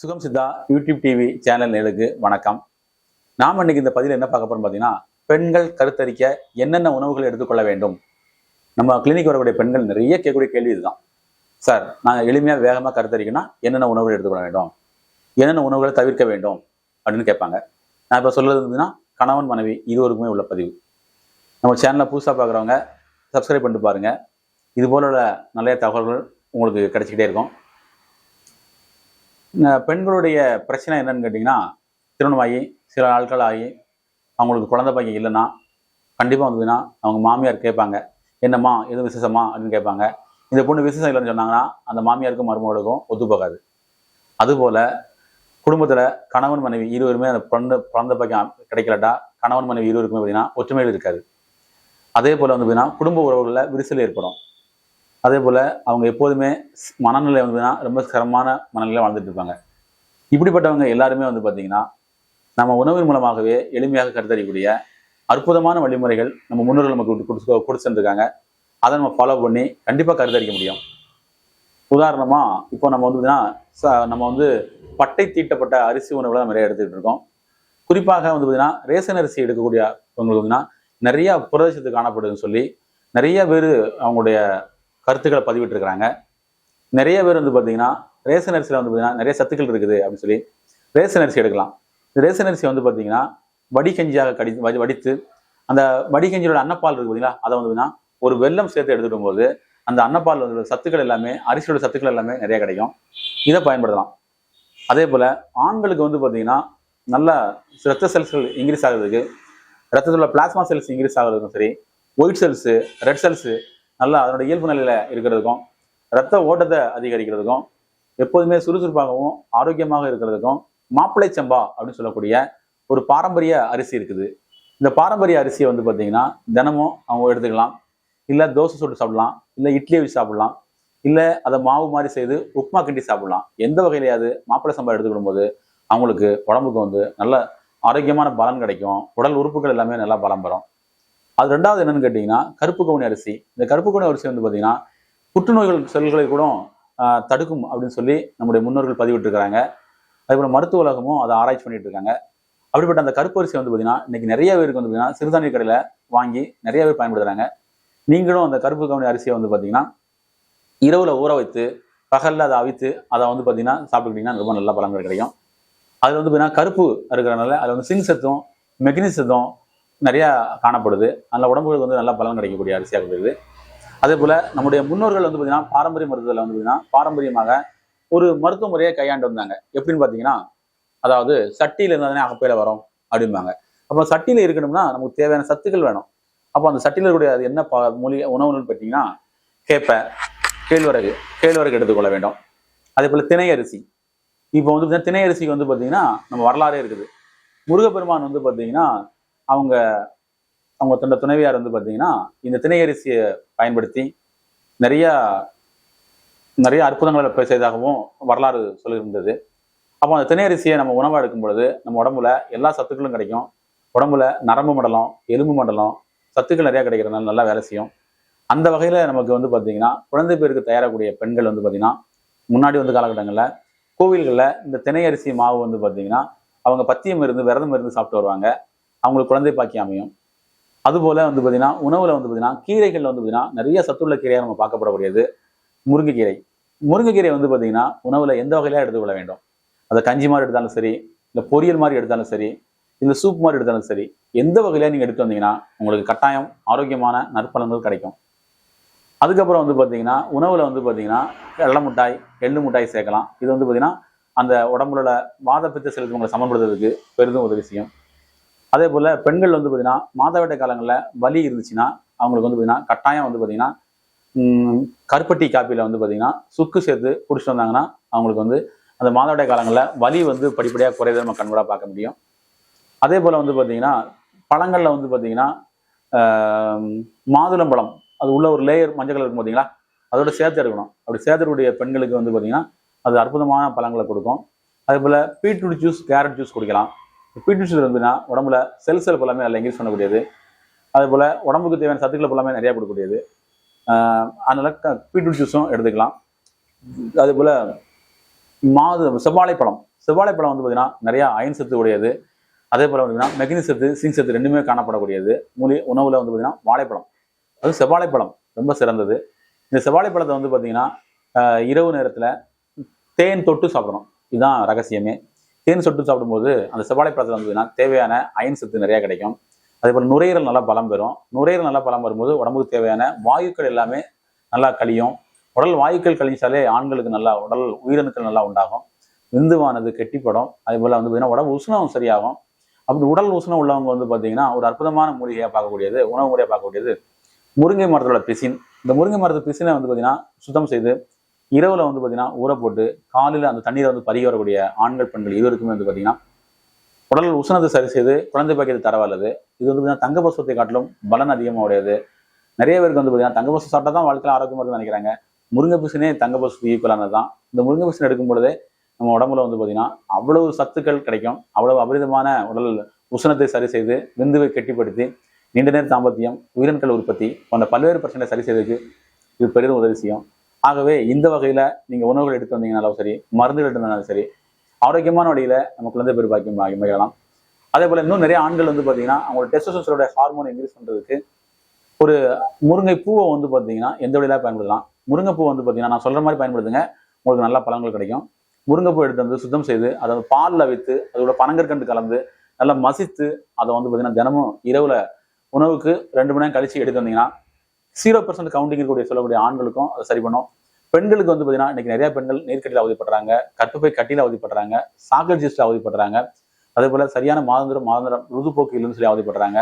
சுகம் Siddha YouTube TV channel நேருக்கு வணக்கம். நாம் இன்னைக்கு இந்த பதிவில் என்ன பார்க்க போறோம் பார்த்தீங்கன்னா, பெண்கள் கருத்தரிக்க என்னென்ன உணவுகள் எடுத்துக்கொள்ள வேண்டும். நம்ம கிளினிக் வரக்கூடிய பெண்கள் நிறைய கேட்கக்கூடிய கேள்வி இதுதான். சார், நாங்கள் எளிமையாக வேகமாக கருத்தரிக்கணும்னா என்னென்ன உணவுகள் எடுத்துக்கொள்ள வேண்டும், என்னென்ன உணவுகளை தவிர்க்க வேண்டும் அப்படின்னு கேட்பாங்க. நான் இப்போ சொல்றது இருந்ததுன்னா கணவன் மனைவி இருவருக்குமே உள்ள பதிவு. நம்ம சேனலை புதுசாக பார்க்குறவங்க சப்ஸ்கிரைப் பண்ணிட்டு பாருங்க. இது போல நிறைய தகவல்கள் உங்களுக்கு கிடைச்சிக்கிட்டே இருக்கும். பெண்களுடைய பிரச்சனை என்னன்னு கேட்டிங்கன்னா, திருமணமாகி சில நாட்கள் ஆகி அவங்களுக்கு குழந்தை பாக்கியம் இல்லைன்னா கண்டிப்பாக வந்ததுன்னா அவங்க மாமியார் கேட்பாங்க, என்னம்மா எதுவும் விசேஷமா அப்படின்னு கேட்பாங்க. இந்த பொண்ணு விசேஷம் இல்லைன்னு சொன்னாங்கன்னா அந்த மாமியாருக்கும் மருமகளுக்கும் ஒத்து போகாது. அதுபோல் குடும்பத்தில் கணவன் மனைவி இருவருமே அந்த குழந்தை பாக்கியம் கிடைக்கலட்டா கணவன் மனைவி இருவருக்குமே பார்த்தீங்கன்னா ஒற்றுமையில் இருக்காது. அதே போல் வந்து பார்த்தீங்கன்னா குடும்ப உறவுகளில் விரிசல் ஏற்படும். அதே போல் அவங்க எப்போதுமே மனநிலை வந்துன்னா ரொம்ப சிரமமான மனநிலை வாழ்ந்துட்டு இருப்பாங்க. இப்படிப்பட்டவங்க எல்லாருமே வந்து பார்த்தீங்கன்னா நம்ம உணவின் மூலமாகவே எளிமையாக கருத்தறியக்கூடிய அற்புதமான வழிமுறைகள் நம்ம முன்னோர்கள் நமக்கு கொடுத்துருக்காங்க. அதை நம்ம ஃபாலோ பண்ணி கண்டிப்பாக கருத்தறிக்க முடியும். உதாரணமாக இப்போ நம்ம வந்து பட்டை தீட்டப்பட்ட அரிசி உணவுகளை நம்ம நிறைய எடுத்துக்கிட்டு இருக்கோம். குறிப்பாக வந்து பார்த்தீங்கன்னா ரேஷன் அரிசி எடுக்கக்கூடியவங்களுக்கு வந்துன்னா நிறைய புரதச்சத்து காணப்படுதுன்னு சொல்லி நிறைய பேர் அவங்களுடைய கருத்துக்களை பதிவிட்டுருக்கிறாங்க. நிறைய பேர் வந்து பார்த்தீங்கன்னா ரேஷன் அரிசியில் வந்து பார்த்தீங்கன்னா நிறைய சத்துக்கள் இருக்குது அப்படின்னு சொல்லி ரேஷன் அரிசி எடுக்கலாம். ரேஷன் அரிசி வந்து பார்த்தீங்கன்னா வடிகஞ்சியாக வடித்து அந்த வடிகஞ்சியோட அன்னப்பால் இருக்குது பார்த்தீங்களா, அதை வந்து பார்த்தீங்கன்னா ஒரு வெல்லம் சேர்த்து எடுத்துடும் போது அந்த அன்னப்பால் வந்து சத்துக்கள் எல்லாமே அரிசியோட சத்துக்கள் எல்லாமே நிறைய கிடைக்கும். இதை பயன்படுத்தலாம். அதே போல் ஆண்களுக்கு வந்து பார்த்தீங்கன்னா நல்ல ரத்த செல்ஸ்கள் இன்க்ரீஸ் ஆகுறதுக்கு, ரத்தத்தில் உள்ள பிளாஸ்மா செல்ஸ் இன்க்ரீஸ் ஆகுறதுக்கும் சரி, ஒயிட் செல்ஸு ரெட் செல்ஸு நல்லா அதனோட இயல்பு நிலையில இருக்கிறதுக்கும், ரத்த ஓட்டத்தை அதிகரிக்கிறதுக்கும், எப்போதுமே சுறுசுறுப்பாகவும் ஆரோக்கியமாக இருக்கிறதுக்கும் மாப்பிள்ளை சம்பா அப்படின்னு சொல்லக்கூடிய ஒரு பாரம்பரிய அரிசி இருக்குது. இந்த பாரம்பரிய அரிசியை வந்து பார்த்தீங்கன்னா தினமும் அவங்க எடுத்துக்கலாம். இல்லை தோசை சுட்டு சாப்பிடலாம், இல்லை இட்லியை வச்சு சாப்பிடலாம், இல்லை அதை மாவு மாதிரி செய்து உப்புமா கிண்டி சாப்பிடலாம். எந்த வகையிலையாவது மாப்பிள்ளை சம்பா எடுத்துக்கிடும் போது அவங்களுக்கு உடம்புக்கு வந்து நல்ல ஆரோக்கியமான பலன் கிடைக்கும். உடல் உறுப்புகள் எல்லாமே நல்லா பலம் பெறும். அது ரெண்டாவது என்னன்னு கேட்டிங்கன்னா கருப்பு கவுனி அரிசி. இந்த கருப்பு கவுனி அரிசி வந்து பார்த்தீங்கன்னா புற்றுநோய்கள் செல்களை கூட தடுக்கும் அப்படின்னு சொல்லி நம்முடைய முன்னோர்கள் பதிவிட்டுருக்காங்க. அதேபோல் மருத்துவ உலகமும் அதை ஆராய்ச்சி பண்ணிட்டு இருக்காங்க. அப்படிப்பட்ட அந்த கருப்பு அரிசி வந்து பார்த்தீங்கன்னா இன்னைக்கு நிறைய பேருக்கு வந்து பார்த்தீங்கன்னா சிறுதானிய கடையில் வாங்கி நிறைய பேர் பயன்படுத்துறாங்க. நீங்களும் அந்த கருப்பு கவுனி அரிசியை வந்து பார்த்தீங்கன்னா இரவுல ஊற வைத்து பகலில் அதை அவித்து அதை வந்து பார்த்தீங்கன்னா சாப்பிட்டுக்கிட்டிங்கன்னா ரொம்ப நல்ல பலன்கள் கிடைக்கும். அதில் வந்து பார்த்தீங்கன்னா கருப்பு இருக்கிறனால அதில் வந்து சிங் சத்தும் மெக்னீசியம் சத்தும் நிறைய காணப்படுது. அதில் உடம்புகளுக்கு வந்து நல்ல பலன் கிடைக்கக்கூடிய அரிசியாக இருக்குது. அதே போல் நம்முடைய முன்னோர்கள் வந்து பார்த்தீங்கன்னா பாரம்பரிய மருத்துவத்தில் வந்து பார்த்தீங்கன்னா பாரம்பரியமாக ஒரு மருத்துவ முறையை கையாண்டு வந்தாங்க. எப்படின்னு பார்த்தீங்கன்னா, அதாவது சட்டியில் இருந்தால் அகப்பையில வரும் அப்படிம்பாங்க. அப்போ சட்டியில் இருக்கணும்னா நமக்கு தேவையான சத்துக்கள் வேணும். அப்போ அந்த சட்டியில் இருக்கக்கூடிய அது என்ன மூலிகை உணவுன்னு பார்த்தீங்கன்னா கேப்பை, கேழ்வரகு எடுத்துக்கொள்ள வேண்டும். அதே போல் திணை அரிசி. இப்போ வந்து திணை அரிசிக்கு வந்து பார்த்தீங்கன்னா நம்ம வரலாறே இருக்குது. முருகப்பெருமான் வந்து பார்த்தீங்கன்னா அவங்க தன்னோட துணைவியார் வந்து பார்த்தீங்கன்னா இந்த திணை அரிசியை பயன்படுத்தி நிறைய அற்புதங்களை செய்ததாகவும் வரலாறு சொல்லியிருந்தது. அப்போ அந்த திணை அரிசியை நம்ம உணவாக எடுக்கும் பொழுது நம்ம உடம்புல எல்லா சத்துக்களும் கிடைக்கும். உடம்புல நரம்பு மண்டலம், எலும்பு மண்டலம் சத்துக்கள் நிறைய கிடைக்கிறதுனால நல்லா வேலை செய்யும். அந்த வகையில் நமக்கு வந்து பார்த்தீங்கன்னா குழந்தை பேருக்கு தயாராகக்கூடிய பெண்கள் வந்து பார்த்தீங்கன்னா முன்னாடி வந்து காலகட்டங்களில் கோவில்களில் இந்த திணை அரிசி மாவு வந்து பார்த்தீங்கன்னா அவங்க பத்தியம் இருந்து விரதம் இருந்து சாப்பிட்டு வருவாங்க. அவங்களுக்கு குழந்தை பாக்கியம் அமையும். அதுபோல் வந்து பார்த்தீங்கன்னா உணவில் வந்து பார்த்தீங்கன்னா கீரைகளில் வந்து பார்த்தீங்கன்னா நிறைய சத்துள்ள கீரையாக நம்ம பார்க்கப்படக்கூடியது முருங்கைக்கீரை. முருங்கைக்கீரை வந்து பார்த்தீங்கன்னா உணவில் எந்த வகையில எடுத்துக்கொள்ள வேண்டும். அதை கஞ்சி மாதிரி எடுத்தாலும் சரி, இல்லை பொரியல் மாதிரி எடுத்தாலும் சரி, இல்லை சூப் மாதிரி எடுத்தாலும் சரி, எந்த வகையில நீங்கள் எடுத்து வந்தீங்கன்னா உங்களுக்கு கட்டாயம் ஆரோக்கியமான நற்பலன்கள் கிடைக்கும். அதுக்கப்புறம் வந்து பார்த்தீங்கன்னா உணவில் வந்து பார்த்தீங்கன்னா கடலை மிட்டாய், எள்ளு மிட்டாய் சேர்க்கலாம். இது வந்து பார்த்தீங்கன்னா அந்த உடம்புல வாத பித்த செலுத்தவங்களை சமப்படுத்துறதுக்கு பெரிதும் உதவி செய்யும். அதே போல் பெண்கள் வந்து பார்த்தீங்கன்னா மாதவிடை காலங்களில் வலி இருந்துச்சுன்னா அவங்களுக்கு வந்து பார்த்தீங்கன்னா கட்டாயம் வந்து பார்த்தீங்கன்னா கருப்பட்டி காப்பியில் வந்து பார்த்தீங்கன்னா சுக்கு சேர்த்து குடிச்சிட்டு வந்தாங்கன்னா அவங்களுக்கு வந்து அந்த மாதவிடை காலங்களில் வலி வந்து படிப்படியாக குறையதை நம்ம கண்கூடாக பார்க்க முடியும். அதே போல் வந்து பார்த்தீங்கன்னா பழங்களில் வந்து பார்த்தீங்கன்னா மாதுளம்பழம் அது உள்ள ஒரு லேயர் மஞ்சள் கலர் இருக்கும் பார்த்தீங்களா, அதோட சேர்த்து எடுக்கணும். அப்படி சேர்த்துக்கூடிய பெண்களுக்கு வந்து பார்த்தீங்கன்னா அது அற்புதமான பழங்களை கொடுக்கும். அதே போல் பீட்ரூட் ஜூஸ், கேரட் ஜூஸ் குடிக்கலாம். பீட்ரூட் ஜூஸ் இருந்துன்னா உடம்புல செல்ஸ் எல்லாமே அதில் இன்க்ரீஸ் பண்ணக்கூடியது. அதே போல் உடம்புக்கு தேவையான சத்துக்கள் எல்லாமே நிறையா கொடுக்கக்கூடியது. அதனால பீட்ரூட் ஜூஸும் எடுத்துக்கலாம். அதே போல் செவ்வாழைப்பழம். செவ்வாழைப்பழம் வந்து பார்த்தீங்கன்னா நிறைய அயன் சத்து உடையது. அதே போல பார்த்தீங்கன்னா மெக்னீசியம் சத்து, சிங்க் சத்து ரெண்டுமே காணப்படக்கூடியது. உணவுல வந்து பார்த்தீங்கன்னா வாழைப்பழம், அது செவ்வாழைப்பழம் ரொம்ப சிறந்தது. இந்த செவ்வாழைப்பழத்தை வந்து பார்த்தீங்கன்னா இரவு நேரத்துல தேன் தொட்டு சாப்பிடணும். இதுதான் ரகசியமே. தேன் சொட்டு சாப்பிடும்போது அந்த செவ்வாழைப்பழத்தில் வந்து பார்த்தீங்கன்னா தேவையான அயன் சத்து நிறைய கிடைக்கும். அதே போல நுரையீரல் நல்லா பலம் பெறும். நுரையீரல் நல்லா பலம் வரும்போது உடம்புக்கு தேவையான வாயுக்கள் எல்லாமே நல்லா கழியும். உடல் வாயுக்கள் கழிச்சாலே ஆண்களுக்கு நல்லா உடல் உயிரணுக்கள் நல்லா உண்டாகும். விந்துவானது கெட்டிப்படும். அதே போல வந்து பார்த்தீங்கன்னா உடம்பு உஷ்ணம் சரியாகும். அப்படி உடல் உஷ்ணம் உள்ளவங்க வந்து பார்த்தீங்கன்னா ஒரு அற்புதமான மூலிகையாக பார்க்கக்கூடியது, உணவு முறையாக பார்க்கக்கூடியது முருங்கை மரத்தோட பிசின். இந்த முருங்கை மரத்து பிசினை வந்து பார்த்தீங்கன்னா சுத்தம் செய்து இரவுல வந்து பார்த்தீங்கன்னா ஊற போட்டு காலையில் அந்த தண்ணீரை வந்து பருகி வரக்கூடிய ஆண்கள் பெண்கள் இருவருக்குமே வந்து பார்த்தீங்கன்னா உடல் உஷ்ணத்தை சரி செய்து குழந்தை பாக்கியத்தை தரவல்லது. இது வந்து பார்த்தீங்கன்னா தங்கபசுவத்தை காட்டிலும் பலன் அதிகமாக உடையது. நிறைய பேருக்கு வந்து பார்த்தீங்கன்னா தங்கபசு சாப்பிட்டா தான் வாழ்க்கையில் ஆரோக்கியமாக இருக்குன்னு நினைக்கிறாங்க. முருங்கை பிசினே தங்கபசுக்கு ஈக்குவலானது தான். இந்த முருங்கை பிசின் எடுக்கும் பொழுதே நம்ம உடம்புல வந்து பார்த்தீங்கன்னா அவ்வளவு சத்துக்கள் கிடைக்கும். அவ்வளவு அபரிதமான உடல் உஷ்ணத்தை சரி செய்து விந்துவை கெட்டிப்படுத்தி நீண்ட நேர தாம்பத்தியம், உயிரணுக்கள் உற்பத்தி போன்ற பல்வேறு பிரச்சனைகளை சரி செய்வதற்கு இது பெரிதும் உதவி செய்யும். ஆகவே இந்த வகையில நீங்க உணவுகள் எடுத்து வந்தீங்கன்னாலும் சரி, மருந்துகள் எடுத்து வந்தாலும் சரி, ஆரோக்கியமான வழியில நம்ம குழந்தை பேர் பாக்கியம் மகிழலாம். அதே போல இன்னும் நிறைய ஆண்கள் வந்து பாத்தீங்கன்னா அவங்களோட டெஸ்டோஸ்டெரோனோட ஹார்மோன் இன்க்ரீஸ் பண்றதுக்கு ஒரு முருங்கை பூவை வந்து பாத்தீங்கன்னா எந்த வழியில பயன்படுத்தலாம். முருங்கைப்பூ வந்து பாத்தீங்கன்னா நான் சொல்ற மாதிரி பயன்படுத்துங்க, உங்களுக்கு நல்ல பலன்கள் கிடைக்கும். முருங்கைப்பூ எடுத்து வந்து சுத்தம் செய்து அதை பாலில் வைத்து அதோட பனங்கற்கண்டு கலந்து நல்லா மசித்து அதை வந்து பாத்தீங்கன்னா தினமும் இரவுல உணவுக்கு 2 மணி நேரம் கழிச்சு எடுத்து வந்தீங்கன்னா 0% கவுண்டிங் இருக்கக்கூடிய சொல்லக்கூடிய ஆண்களுக்கும் அதை சரி பண்ணும். பெண்களுக்கு வந்து பார்த்தீங்கன்னா இன்னைக்கு நிறைய பெண்கள் நீர்க்கட்டியில் அவதிப்படுறாங்க, கர்ப்பப்பை கட்டியில் அவதிப்படுறாங்க, சாக்கட் ஜிஸ்டில் அவதிப்படுறாங்க. அதே போல சரியான மாதந்திரம் ருதுப்போக்கு இல்லைன்னு சொல்லி அவதிப்படுறாங்க,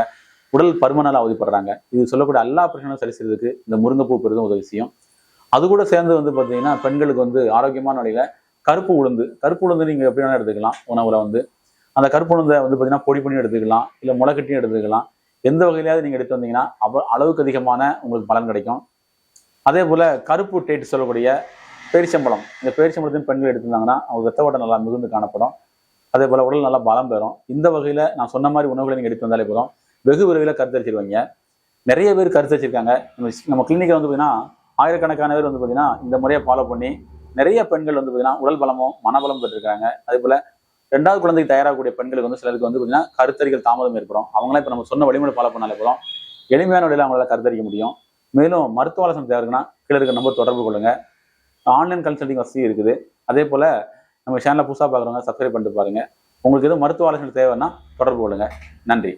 உடல் பருமனால் அவதிப்படுறாங்க. இது சொல்லக்கூடிய எல்லா பிரச்சனையும் சரி செய்யறதுக்கு இந்த முருங்கைப்பூ பெரிதும் உதவி செய்யும். அது கூட சேர்ந்து வந்து பார்த்தீங்கன்னா பெண்களுக்கு வந்து ஆரோக்கியமான வழியில கருப்பு உளுந்து நீங்க எப்படி வேணா எடுத்துக்கலாம். உணவுல வந்து அந்த கருப்பு உளுந்தை வந்து பார்த்தீங்கன்னா பொடி பண்ணி எடுத்துக்கலாம், இல்லை முளைக்கட்டியும் எடுத்துக்கலாம். எந்த வகையிலாவது நீங்க எடுத்து வந்தீங்கன்னா அளவுக்கு அதிகமான உங்களுக்கு பலன் கிடைக்கும். அதே போல கருப்பு டேட்டு சொல்லக்கூடிய பேரிச்சம்பழம், இந்த பேரிச்சம்பழத்தையும் பெண்கள் எடுத்திருந்தாங்கன்னா அவங்க ரத்த ஓட்டம் நல்லா மிகுந்து காணப்படும். அதே போல உடல் நல்லா பலம் பெறும். இந்த வகையில நான் சொன்ன மாதிரி உணவுகளை நீங்க எடுத்து வந்தாலே போதும், வெகு விரைவில் கருத்தரிச்சிருவீங்க. நிறைய பேர் கருத்தரிச்சிருக்காங்க. நம்ம கிளினிக்ல வந்து பார்த்தீங்கன்னா ஆயிரக்கணக்கான பேர் வந்து பார்த்தீங்கன்னா இந்த முறையை ஃபாலோ பண்ணி நிறைய பெண்கள் வந்து பார்த்தீங்கன்னா உடல் பலமும் மனபலம் பெற்றிருக்காங்க. அதே போல 2வது குழந்தைக்கு தயாராகக்கூடிய பெண்களுக்கு வந்து சிலருக்கு வந்து பார்த்தீங்கன்னா கருத்தரிகள் தாமதம் ஏற்படும். அவங்களாம் இப்போ நம்ம சொன்ன வழிமுறை ஃபாலோ பண்ணாலே போதும் எளிமையான வழியில் அவங்களால கருத்தரிக்க முடியும். மேலும் மருத்துவ ஆலோசனை தேவை இருக்குன்னா கீழே இருக்க நம்பர் தொடர்பு கொள்ளுங்க. ஆன்லைன் கன்சல்டிங் வசதி இருக்குது. அதே போல நம்ம சேனலை புதுசாக பார்க்குறவங்க சப்ஸ்கிரைப் பண்ணிட்டு பாருங்க. உங்களுக்கு எதுவும் மருத்துவ ஆலோசனை தேவைன்னா தொடர்பு கொள்ளுங்க. நன்றி.